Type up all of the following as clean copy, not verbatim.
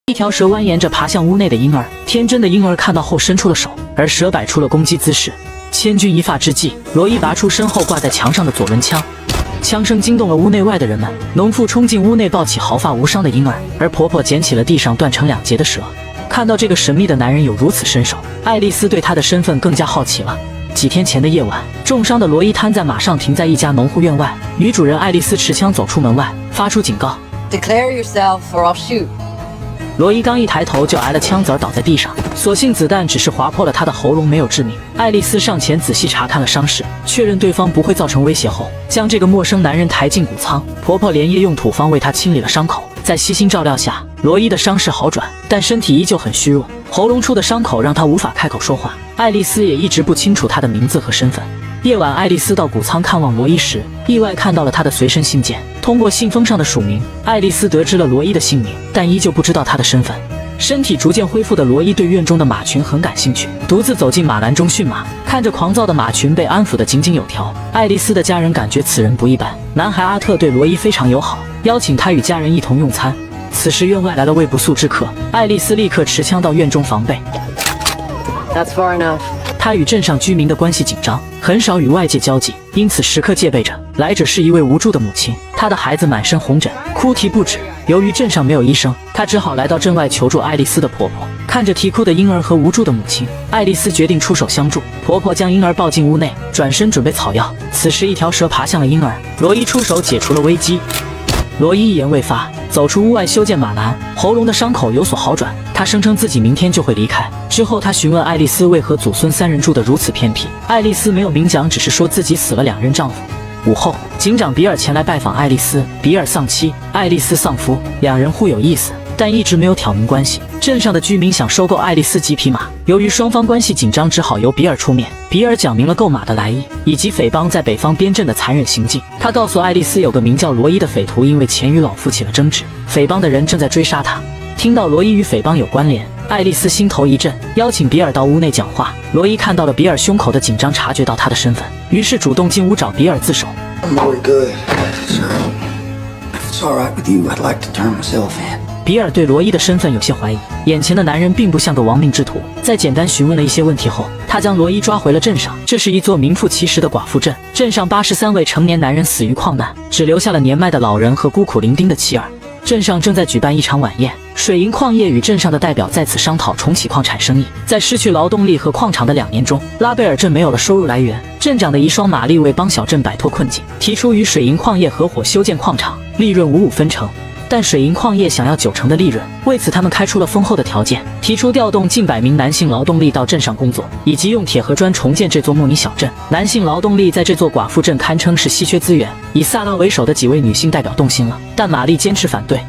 一条蛇蜿蜒着爬向屋内的婴儿，天真的婴儿看到后伸出了手，而蛇摆出了攻击姿势。千钧一发之际，罗伊拔出身后挂在墙上的左轮枪，枪声惊动了屋内外的人们。农妇冲进屋内抱起毫发无伤的婴儿，而婆婆捡起了地上断成2截的蛇。看到这个神秘的男人有如此身手，爱丽丝对他的身份更加好奇了。几天前的夜晚，重伤的罗伊瘫在马上停在一家农户院外，女主人爱丽丝持枪走出门外，发出警告 Declare yourself or I'll shoot。罗伊刚一抬头就挨了枪子儿倒在地上，所幸子弹只是划破了他的喉咙，没有致命。爱丽丝上前仔细查看了伤势，确认对方不会造成威胁后，将这个陌生男人抬进谷仓。婆婆连夜用土方为他清理了伤口，在悉心照料下，罗伊的伤势好转，但身体依旧很虚弱，喉咙处的伤口让他无法开口说话。爱丽丝也一直不清楚他的名字和身份。夜晚，爱丽丝到谷仓看望罗伊时，意外看到了他的随身信件。通过信封上的署名，爱丽丝得知了罗伊的姓名，但依旧不知道他的身份。身体逐渐恢复的罗伊对院中的马群很感兴趣，独自走进马栏中驯马，看着狂躁的马群被安抚得井井有条。爱丽丝的家人感觉此人不一般。男孩阿特对罗伊非常友好，邀请他与家人一同用餐。此时院外来了位不速之客，爱丽丝立刻持枪到院中防备。That's far enough。他与镇上居民的关系紧张，很少与外界交际，因此时刻戒备着。来者是一位无助的母亲，她的孩子满身红疹，哭啼不止。由于镇上没有医生，她只好来到镇外求助爱丽丝的婆婆。看着啼哭的婴儿和无助的母亲，爱丽丝决定出手相助。婆婆将婴儿抱进屋内，转身准备草药。此时一条蛇爬向了婴儿，罗伊出手解除了危机。罗伊一言未发，走出屋外修建马栏，喉咙的伤口有所好转。他声称自己明天就会离开。之后他询问爱丽丝为何祖孙3人住得如此偏僻，爱丽丝没有明讲，只是说自己死了2任丈夫。午后，警长比尔前来拜访爱丽丝，比尔丧妻，爱丽丝丧夫，两人互有意思，但一直没有挑明关系。镇上的居民想收购爱丽丝几匹马，由于双方关系紧张，只好由比尔出面。比尔讲明了购马的来意，以及匪帮在北方边镇的残忍行径。他告诉爱丽丝，有个名叫罗伊的匪徒因为钱与老夫起了争执，匪帮的人正在追杀他。听到罗伊与匪帮有关联，爱丽丝心头一震，邀请比尔到屋内讲话。罗伊看到了比尔胸口的紧张，察觉到他的身份，于是主动进屋找比尔自首。比尔对罗伊的身份有些怀疑，眼前的男人并不像个亡命之徒。在简单询问了一些问题后，他将罗伊抓回了镇上。这是一座名副其实的寡妇镇，镇上83位成年男人死于矿难，只留下了年迈的老人和孤苦伶仃的妻儿。镇上正在举办一场晚宴，水银矿业与镇上的代表在此商讨重启矿产生意。在失去劳动力和矿场的2年中，拉贝尔镇没有了收入来源。镇长的遗孀玛丽为帮小镇摆脱困境，提出与水银矿业合伙修建矿场，利润55分成。但水银矿业想要90%的利润，为此他们开出了丰厚的条件，提出调动近100名男性劳动力到镇上工作，以及用铁和砖重建这座木泥小镇。男性劳动力在这座寡妇镇堪称是稀缺资源，以萨拉为首的几位女性代表动心了，但玛丽坚持反对。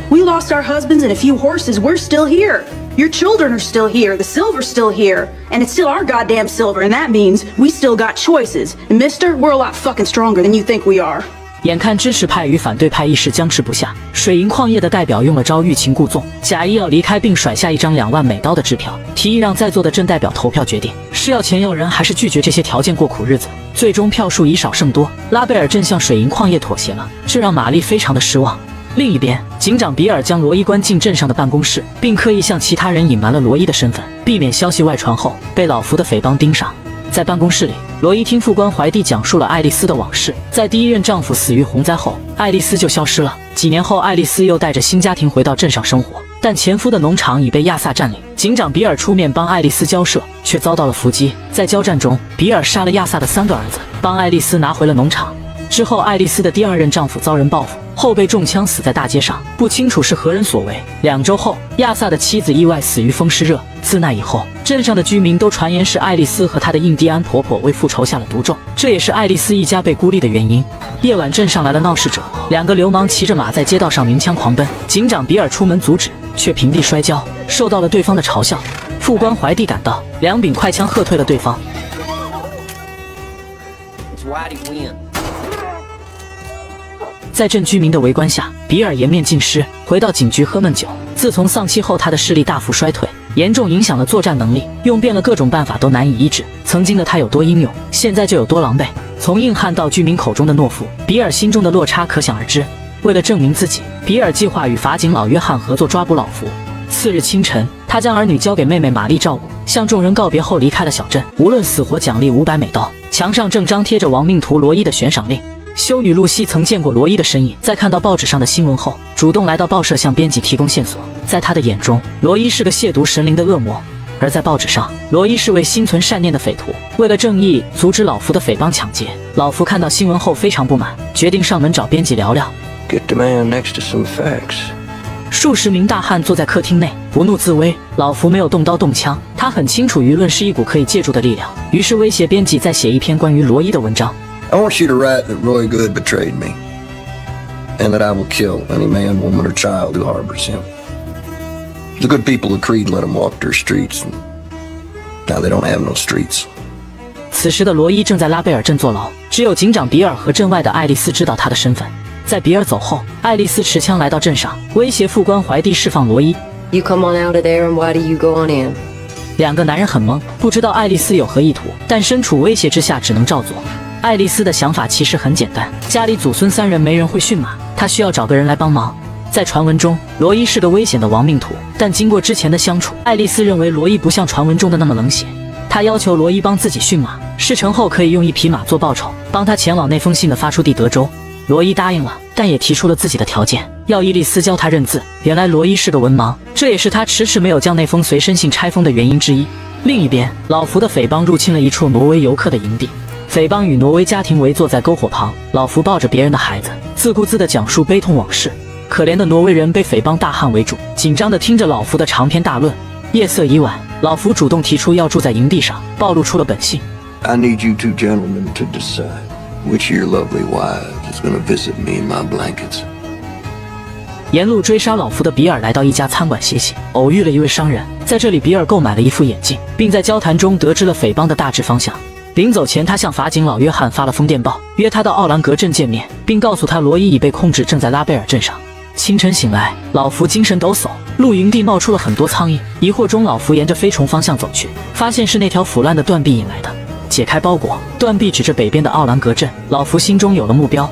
We lost our husbands and a few horses. We're still here. Your children are still here. The silver's still here. And it's still our goddamn silver. And that means we still got choices. And mister, we're a lot fucking stronger than you think we are. 眼看支持派与反对派一时僵持不下，水银矿业的代表用了招欲擒故纵，假意要离开，并甩下一张2万美刀的支票，提议让在座的镇代表投票决定是要钱要人，还是拒绝这些条件过苦日子。最终票数以少胜多，拉贝尔镇向水银矿业妥协了，这让玛丽非常的失望。另一边，警长比尔将罗伊关进镇上的办公室，并刻意向其他人隐瞒了罗伊的身份，避免消息外传后被老福的匪帮盯上。在办公室里，罗伊听副官怀蒂讲述了爱丽丝的往事。在第1任丈夫死于洪灾后，爱丽丝就消失了。几年后，爱丽丝又带着新家庭回到镇上生活，但前夫的农场已被亚萨占领。警长比尔出面帮爱丽丝交涉，却遭到了伏击。在交战中，比尔杀了亚萨的3个儿子，帮爱丽丝拿回了农场。之后，爱丽丝的第2任丈夫遭人报复后被中枪死在大街上，不清楚是何人所为。2周后，亚萨的妻子意外死于风湿热。自那以后，镇上的居民都传言是爱丽丝和她的印第安婆婆为复仇下了毒咒，这也是爱丽丝一家被孤立的原因。夜晚，镇上来了闹事者，2个流氓骑着马在街道上鸣枪狂奔，警长比尔出门阻止，却平地摔跤，受到了对方的嘲笑。副官怀蒂赶到，2柄快枪喝退了对方。在镇居民的围观下，比尔颜面尽失，回到警局喝闷酒。自从丧妻后，他的视力大幅衰退，严重影响了作战能力，用遍了各种办法都难以医治。曾经的他有多英勇，现在就有多狼狈。从硬汉到居民口中的懦夫，比尔心中的落差可想而知。为了证明自己，比尔计划与法警老约翰合作抓捕老福。此次日清晨，他将儿女交给妹妹玛丽照顾，向众人告别后离开了小镇。无论死活奖励500美刀。墙上正张贴着亡命徒罗伊的悬赏令。修女露西曾见过罗伊的身影，在看到报纸上的新闻后，主动来到报社向编辑提供线索。在他的眼中，罗伊是个亵渎神灵的恶魔，而在报纸上，罗伊是位心存善念的匪徒，为了正义阻止老福的匪帮抢劫。老福看到新闻后非常不满，决定上门找编辑聊聊。Get the man next to some facts. 数十名大汉坐在客厅内，不怒自威。老福没有动刀动枪，他很清楚舆论是一股可以借助的力量，于是威胁编辑再写一篇关于罗伊的文章。I want you to write that Roy Good betrayed me, and that I will kill any man, woman, or child who harbors him. The good people of Creed let him walk their streets, and now they don't have no streets. 此时的罗伊正在拉贝尔镇坐牢，只有警长比尔和镇外的爱丽丝知道他的身份。在比尔走后，爱丽丝持枪来到镇上，威胁副官怀蒂释放罗伊。You come on out of there and why do you go on in? 两个男人很懵，不知道爱丽丝有何意图，但身处威胁之下只能照做。爱丽丝的想法其实很简单，家里祖孙3人没人会驯马，她需要找个人来帮忙。在传闻中，罗伊是个危险的亡命徒，但经过之前的相处，爱丽丝认为罗伊不像传闻中的那么冷血。她要求罗伊帮自己驯马，事成后可以用1匹马做报酬，帮他前往那封信的发出地德州。罗伊答应了，但也提出了自己的条件，要伊丽丝教他认字。原来罗伊是个文盲，这也是他迟迟没有将那封随身信拆封的原因之一。另一边，老福的匪帮入侵了一处挪威游客的营地，匪帮与挪威家庭围坐在篝火旁，老福抱着别人的孩子，自顾自地讲述悲痛往事。可怜的挪威人被匪帮大汉围住，紧张地听着老福的长篇大论。夜色已晚，老福主动提出要住在营地上，暴露出了本性。I need you two gentlemen to decide which of your lovely wives is going to visit me in my blankets. 沿路追杀老福的比尔来到一家餐馆歇息，偶遇了一位商人，在这里比尔购买了一副眼镜，并在交谈中得知了匪帮的大致方向。临走前，他向法警老约翰发了封电报，约他到奥兰格镇见面，并告诉他罗伊已被控制，正在拉贝尔镇上。清晨醒来，老福精神抖擞，露营地冒出了很多苍蝇。疑惑中，老福沿着飞虫方向走去，发现是那条腐烂的断臂引来的。解开包裹，断臂指着北边的奥兰格镇，老福心中有了目标。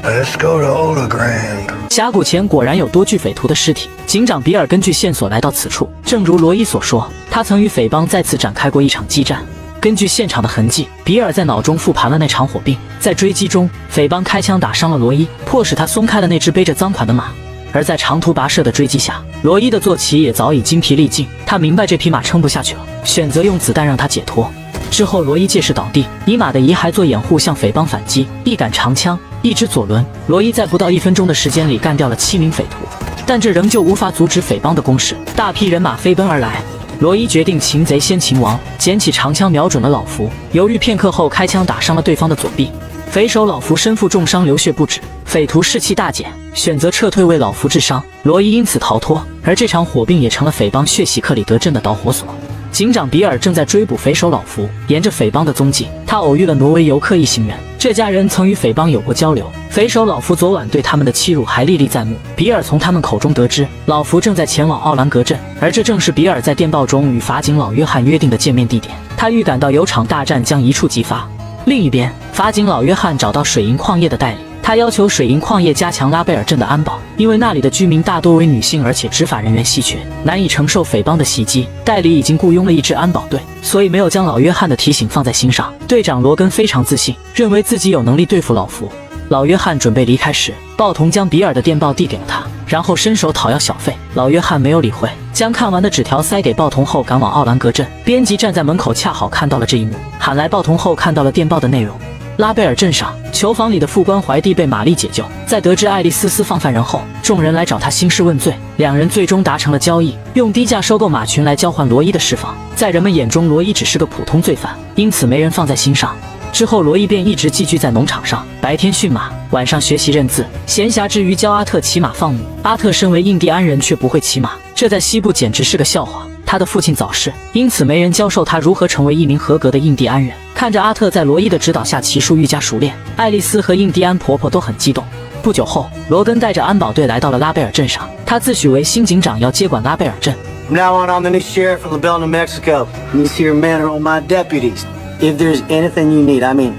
Let's go to Olagrand. 峡谷前果然有多具匪徒的尸体。警长比尔根据线索来到此处，正如罗伊所说，他曾与匪帮再次展开过一场激战。根据现场的痕迹，比尔在脑中复盘了那场火并。在追击中，匪帮开枪打伤了罗伊，迫使他松开了那只背着赃款的马。而在长途跋涉的追击下，罗伊的坐骑也早已精疲力尽，他明白这匹马撑不下去了，选择用子弹让他解脱。之后，罗伊借势倒地，以马的遗骸做掩护，向匪帮反击。一杆长枪，一只左轮，罗伊在不到1分钟的时间里干掉了7名匪徒，但这仍旧无法阻止匪帮的攻势。大批人马飞奔而来，罗伊决定擒贼先擒王，捡起长枪瞄准了老福，犹豫片刻后开枪打伤了对方的左臂。匪首老福身负重伤，流血不止，匪徒士气大减，选择撤退为老福治伤。罗伊因此逃脱，而这场火并也成了匪帮血洗克里德镇的导火索。警长比尔正在追捕匪首老福，沿着匪帮的踪迹，他偶遇了挪威游客一行人。这家人曾与匪帮有过交流，匪首老福昨晚对他们的欺辱还历历在目。比尔从他们口中得知，老福正在前往奥兰格镇，而这正是比尔在电报中与法警老约翰约定的见面地点。他预感到有场大战将一触即发。另一边，法警老约翰找到水银矿业的代理，他要求水银矿业加强拉贝尔镇的安保，因为那里的居民大多为女性，而且执法人员稀缺，难以承受匪帮的袭击。代理已经雇佣了一支安保队，所以没有将老约翰的提醒放在心上。队长罗根非常自信，认为自己有能力对付老福。老约翰准备离开时，鲍童将比尔的电报递给了他，然后伸手讨要小费。老约翰没有理会，将看完的纸条塞给鲍童后赶往奥兰格镇。编辑站在门口恰好看到了这一幕，喊来鲍童后看到了电报的内容。拉贝尔镇上，囚房里的副官怀蒂被玛丽解救。在得知爱丽丝私放犯人后，众人来找他兴师问罪，两人最终达成了交易，用低价收购马群来交换罗伊的释放。在人们眼中，罗伊只是个普通罪犯，因此没人放在心上。之后，罗伊便一直寄居在农场上，白天驯马，晚上学习认字，闲暇之余教阿特骑马放牧。阿特身为印第安人却不会骑马，这在西部简直是个笑话。他的父亲早逝，因此没人教授他如何成为一名合格的印第安人。看着阿特在罗伊的指导下骑术愈加熟练，爱丽丝和印第安婆婆都很激动。不久后，罗根带着安保队来到了拉贝尔镇上，他自诩为新警长，要接管拉贝尔镇。From now on, I'm the new sheriff of LaBelle, New Mexico. These here men are all my deputies. If there's anything you need, I mean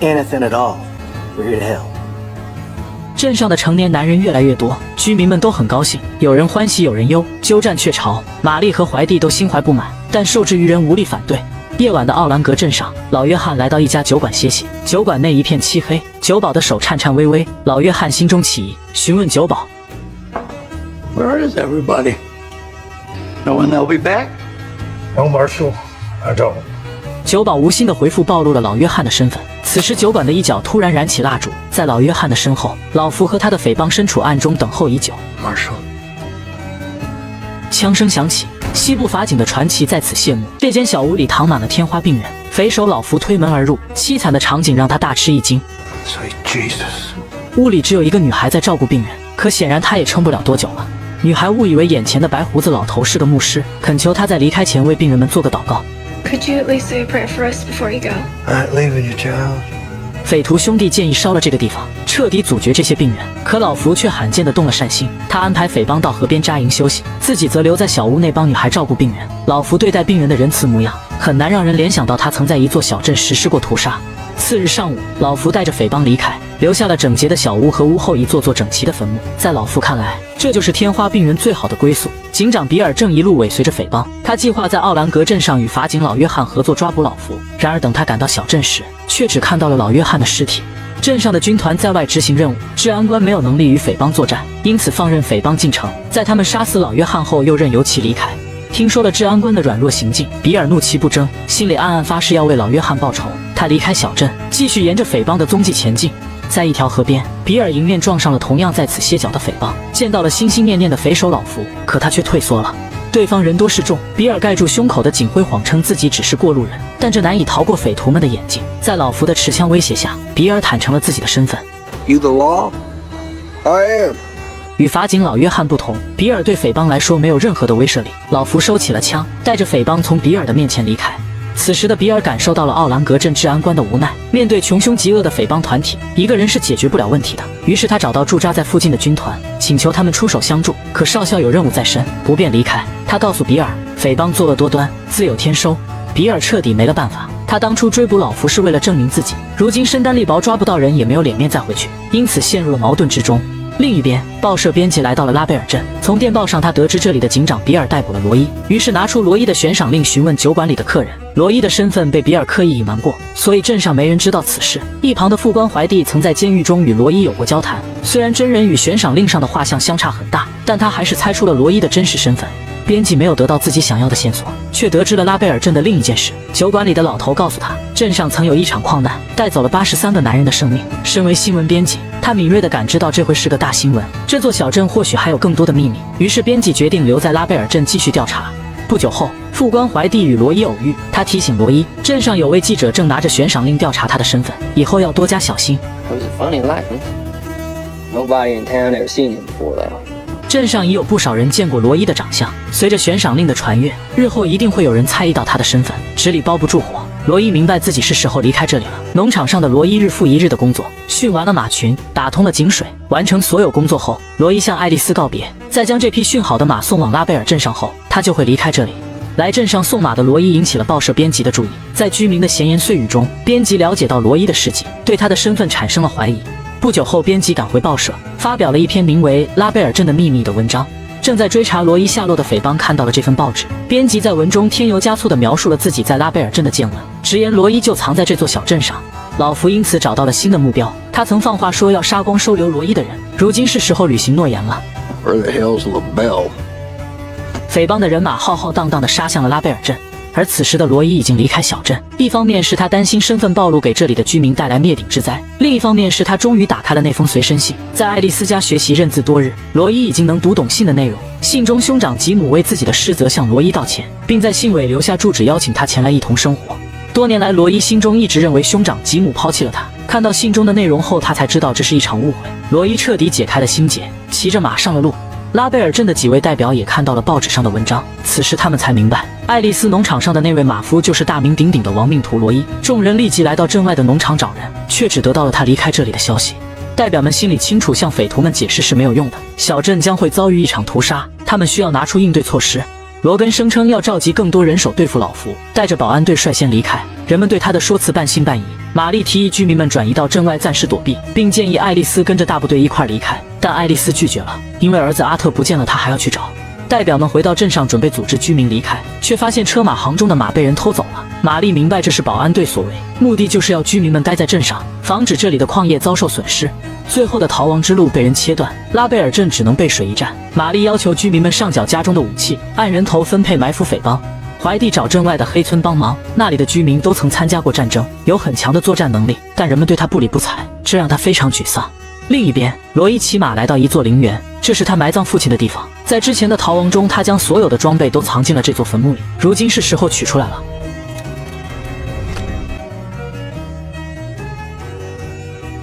anything at all, we're here to help. 镇上的成年男人越来越多，居民们都很高兴，有人欢喜有人忧，鸠占鹊巢。玛丽和怀蒂都心怀不满，但受制于人无力反对。夜晚的奥兰格镇上，老约翰来到一家酒馆歇息。酒馆内一片漆黑，酒保的手颤颤巍巍。老约翰心中起疑，询问酒保 Where is everybody? Know when they'll be back? No, Marshal, I don't. 酒保无心的回复暴露了老约翰的身份。此时酒馆的一角突然燃起蜡烛，在老约翰的身后，老福和他的匪帮身处暗中等候已久。 Marshal. 枪声响起，西部法警的传奇在此谢幕。这间小屋里躺满了天花病人，匪首老福推门而入，凄惨的场景让他大吃一惊。 Say Jesus. 屋里只有一个女孩在照顾病人，可显然她也撑不了多久了。女孩误以为眼前的白胡子老头是个牧师，恳求他在离开前为病人们做个祷告。 Could you at least say a prayer for us before you go? I ain't leaving you, child. 匪徒兄弟建议烧了这个地方，彻底阻绝这些病人。可老福却罕见地动了善心，他安排匪帮到河边扎营休息，自己则留在小屋内帮女孩照顾病人。老福对待病人的仁慈模样，很难让人联想到他曾在一座小镇实施过屠杀。次日上午，老福带着匪帮离开，留下了整洁的小屋和屋后一座座整齐的坟墓。在老福看来，这就是天花病人最好的归宿。警长比尔正一路尾随着匪帮，他计划在奥兰格镇上与法警老约翰合作抓捕老福。然而等他赶到小镇时，却只看到了老约翰的尸体。镇上的军团在外执行任务，治安官没有能力与匪帮作战，因此放任匪帮进城。在他们杀死老约翰后，又任由其离开。听说了治安官的软弱行径，比尔怒其不争，心里暗暗发誓要为老约翰报仇。他离开小镇，继续沿着匪帮的踪迹前进。在一条河边，比尔迎面撞上了同样在此歇脚的匪帮，见到了心心念念的匪首老福，可他却退缩了。对方人多势众，比尔盖住胸口的警徽谎称自己只是过路人，但这难以逃过匪徒们的眼睛。在老福的持枪威胁下，比尔坦诚了自己的身份。 You the law? I am. 与法警老约翰不同，比尔对匪帮来说没有任何的威慑力。老福收起了枪，带着匪帮从比尔的面前离开。此时的比尔感受到了奥兰格镇治安官的无奈，面对穷凶极恶的匪帮团体，一个人是解决不了问题的。于是他找到驻扎在附近的军团，请求他们出手相助。可少校有任务在身，不便离开。他告诉比尔，匪帮作恶多端，自有天收。比尔彻底没了办法。他当初追捕老福是为了证明自己，如今身单力薄，抓不到人，也没有脸面再回去，因此陷入了矛盾之中。另一边，报社编辑来到了拉贝尔镇，从电报上他得知这里的警长比尔逮捕了罗伊，于是拿出罗伊的悬赏令询问酒馆里的客人。罗伊的身份被比尔刻意隐瞒过，所以镇上没人知道此事。一旁的副官怀蒂曾在监狱中与罗伊有过交谈，虽然真人与悬赏令上的画像相差很大，但他还是猜出了罗伊的真实身份。编辑没有得到自己想要的线索，却得知了拉贝尔镇的另一件事。酒馆里的老头告诉他，镇上曾有一场矿难，带走了83个男人的生命。身为新闻编辑，他敏锐地感知到这会是个大新闻，这座小镇或许还有更多的秘密。于是编辑决定留在拉贝尔镇继续调查。不久后，副官怀蒂与罗伊偶遇，他提醒罗伊，镇上有位记者正拿着悬赏令调查他的身份，以后要多加小心。 It was a funny life, huh? Nobody in town ever seen him before, though. 镇上已有不少人见过罗伊的长相，随着悬赏令的传阅，日后一定会有人猜疑到他的身份，纸里包不住火。罗伊明白自己是时候离开这里了。农场上的罗伊日复一日的工作，驯完了马群，打通了井水，完成所有工作后，罗伊向爱丽丝告别，再将这匹驯好的马送往拉贝尔镇上后，他就会离开这里。来镇上送马的罗伊引起了报社编辑的注意，在居民的闲言碎语中，编辑了解到罗伊的事迹，对他的身份产生了怀疑。不久后，编辑赶回报社，发表了一篇名为《拉贝尔镇的秘密》的文章。正在追查罗伊下落的匪帮看到了这份报纸，编辑在文中添油加醋地描述了自己在拉贝尔镇的见闻，直言罗伊就藏在这座小镇上。老福因此找到了新的目标，他曾放话说要杀光收留罗伊的人，如今是时候履行诺言了。 Where the hell's LaBelle? 匪帮的人马浩浩荡荡地杀向了拉贝尔镇。而此时的罗伊已经离开小镇，一方面是他担心身份暴露给这里的居民带来灭顶之灾，另一方面是他终于打开了那封随身信。在爱丽丝家学习认字多日，罗伊已经能读懂信的内容。信中兄长吉姆为自己的失责向罗伊道歉，并在信尾留下住址，邀请他前来一同生活。多年来，罗伊心中一直认为兄长吉姆抛弃了他。看到信中的内容后，他才知道这是一场误会。罗伊彻底解开了心结，骑着马上了路。拉贝尔镇的几位代表也看到了报纸上的文章，此时他们才明白，爱丽丝农场上的那位马夫就是大名鼎鼎的亡命徒罗伊。众人立即来到镇外的农场找人，却只得到了他离开这里的消息。代表们心里清楚，向匪徒们解释是没有用的，小镇将会遭遇一场屠杀，他们需要拿出应对措施。罗根声称要召集更多人手对付老福，带着保安队率先离开。人们对他的说辞半信半疑。玛丽提议居民们转移到镇外暂时躲避，并建议爱丽丝跟着大部队一块离开，但爱丽丝拒绝了，因为儿子阿特不见了，她还要去找。代表们回到镇上准备组织居民离开，却发现车马行中的马被人偷走了。玛丽明白这是保安队所为，目的就是要居民们待在镇上，防止这里的矿业遭受损失。最后的逃亡之路被人切断，拉贝尔镇只能背水一战。玛丽要求居民们上缴家中的武器，按人头分配埋伏匪帮。怀蒂找镇外的黑村帮忙，那里的居民都曾参加过战争，有很强的作战能力，但人们对他不理不睬，这让他非常沮丧。另一边，罗伊骑马来到一座陵园，这是他埋葬父亲的地方。在之前的逃亡中，他将所有的装备都藏进了这座坟墓里，如今是时候取出来了。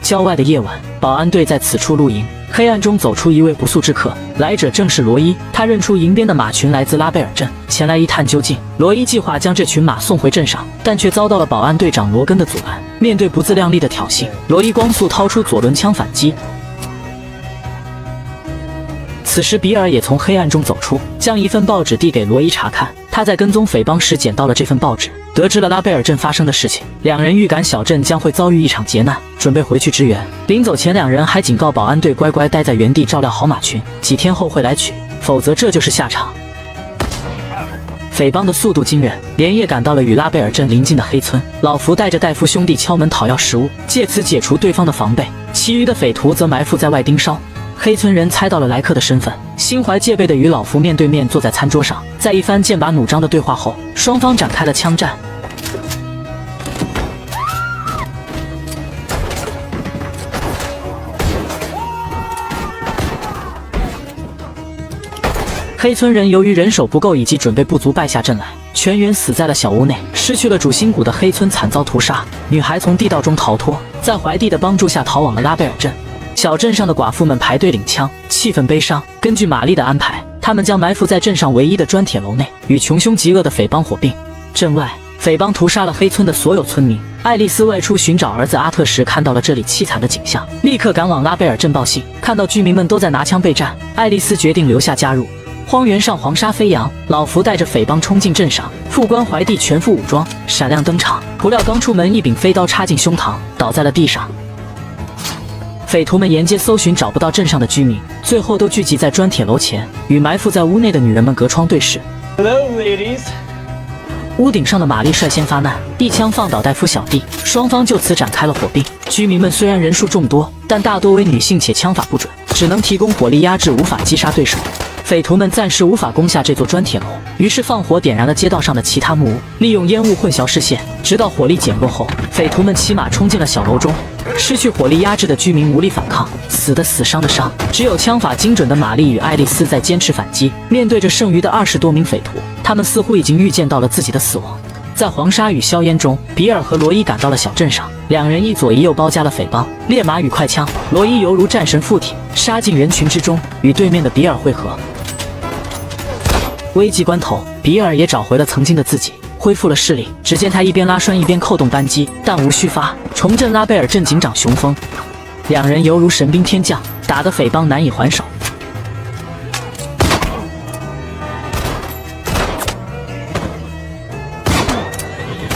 郊外的夜晚，保安队在此处露营。黑暗中走出一位不速之客，来者正是罗伊。他认出营边的马群来自拉贝尔镇，前来一探究竟。罗伊计划将这群马送回镇上，但却遭到了保安队长罗根的阻拦。面对不自量力的挑衅，罗伊光速掏出左轮枪反击。此时比尔也从黑暗中走出，将一份报纸递给罗伊查看。他在跟踪匪帮时捡到了这份报纸，得知了拉贝尔镇发生的事情。两人预感小镇将会遭遇一场劫难，准备回去支援。临走前，两人还警告保安队乖乖待在原地照料好马群，几天后会来取，否则这就是下场。匪帮的速度惊人，连夜赶到了与拉贝尔镇邻近的黑村。老福带着戴夫兄弟敲门讨要食物，借此解除对方的防备。其余的匪徒则埋伏在外盯梢。黑村人猜到了来客的身份，心怀戒备的与老福面对面坐在餐桌上。在一番剑拔弩张的对话后，双方展开了枪战。黑村人由于人手不够以及准备不足败下阵来，全员死在了小屋内。失去了主心骨的黑村惨遭屠杀，女孩从地道中逃脱，在怀蒂的帮助下逃往了拉贝尔镇。小镇上的寡妇们排队领枪，气氛悲伤。根据玛丽的安排，他们将埋伏在镇上唯一的砖铁楼内，与穷凶极恶的匪帮火并。镇外，匪帮屠杀了黑村的所有村民。爱丽丝外出寻找儿子阿特时，看到了这里凄惨的景象，立刻赶往拉贝尔镇报信。看到居民们都在拿枪备战，爱丽丝决定留下加入。荒原上黄沙飞扬，老福带着匪帮冲进镇上，副官怀蒂全副武装，闪亮登场。不料刚出门，一柄飞刀插进胸膛，倒在了地上。匪徒们沿街搜寻，找不到镇上的居民，最后都聚集在砖铁楼前，与埋伏在屋内的女人们隔窗对视。Hello, ladies. 屋顶上的玛丽率先发难，一枪放倒戴夫小弟，双方就此展开了火并。居民们虽然人数众多，但大多为女性且枪法不准，只能提供火力压制，无法击杀对手。匪徒们暂时无法攻下这座砖铁楼，于是放火点燃了街道上的其他木屋，利用烟雾混淆视线，直到火力减弱后，匪徒们骑马冲进了小楼中。失去火力压制的居民无力反抗，死的死，伤的伤，只有枪法精准的玛丽与爱丽丝在坚持反击。面对着剩余的20多名匪徒，他们似乎已经预见到了自己的死亡。在黄沙与硝烟中，比尔和罗伊赶到了小镇上，两人一左一右包夹了匪帮，烈马与快枪，罗伊犹如战神附体，杀进人群之中，与对面的比尔会合。危急关头，比尔也找回了曾经的自己，恢复了视力。只见他一边拉栓一边扣动扳机，弹无虚发，重振拉贝尔镇警长雄风。两人犹如神兵天降，打得匪帮难以还手。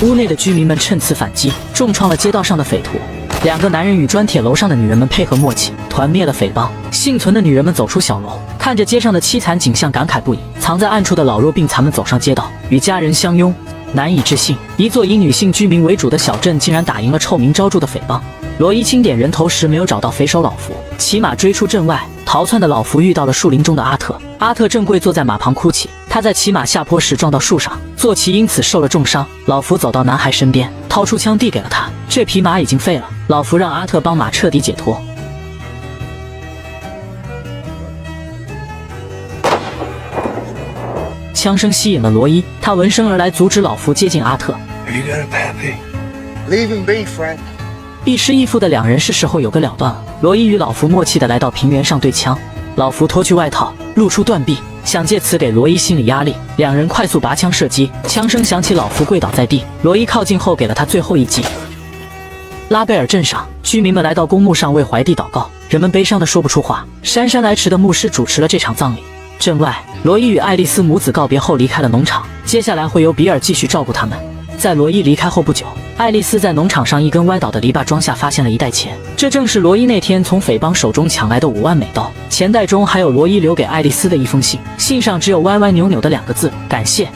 屋内的居民们趁此反击，重创了街道上的匪徒。两个男人与砖铁楼上的女人们配合默契，团灭了匪帮。幸存的女人们走出小楼，看着街上的凄惨景象，感慨不已。藏在暗处的老弱病残们走上街道，与家人相拥。难以置信，一座以女性居民为主的小镇竟然打赢了臭名昭著的匪帮。罗伊清点人头时没有找到匪首老福，骑马追出镇外。逃窜的老福遇到了树林中的阿特，阿特正跪坐在马旁哭泣。他在骑马下坡时撞到树上，坐骑因此受了重伤。老福走到男孩身边，掏出枪递给了他。这匹马已经废了，老福让阿特帮马彻底解脱。枪声吸引了罗伊，他闻声而来，阻止老福接近阿特。Have you got a pappy? Leave him be, Frank. 亦师亦父的两人是时候有个了断了。罗伊与老福默契地来到平原上对枪，老福脱去外套，露出断臂，想借此给罗伊心理压力。两人快速拔枪射击，枪声响起，老福跪倒在地。罗伊靠近后给了他最后一击。拉贝尔镇上，居民们来到公墓上为怀蒂祷告，人们悲伤的说不出话。姗姗来迟的牧师主持了这场葬礼。镇外，罗伊与爱丽丝母子告别后离开了农场，接下来会由比尔继续照顾他们。在罗伊离开后不久，爱丽丝在农场上一根歪倒的篱笆桩下发现了一袋钱，这正是罗伊那天从匪帮手中抢来的5万美刀。钱袋中还有罗伊留给爱丽丝的一封信，信上只有歪歪扭扭的2个字：感谢。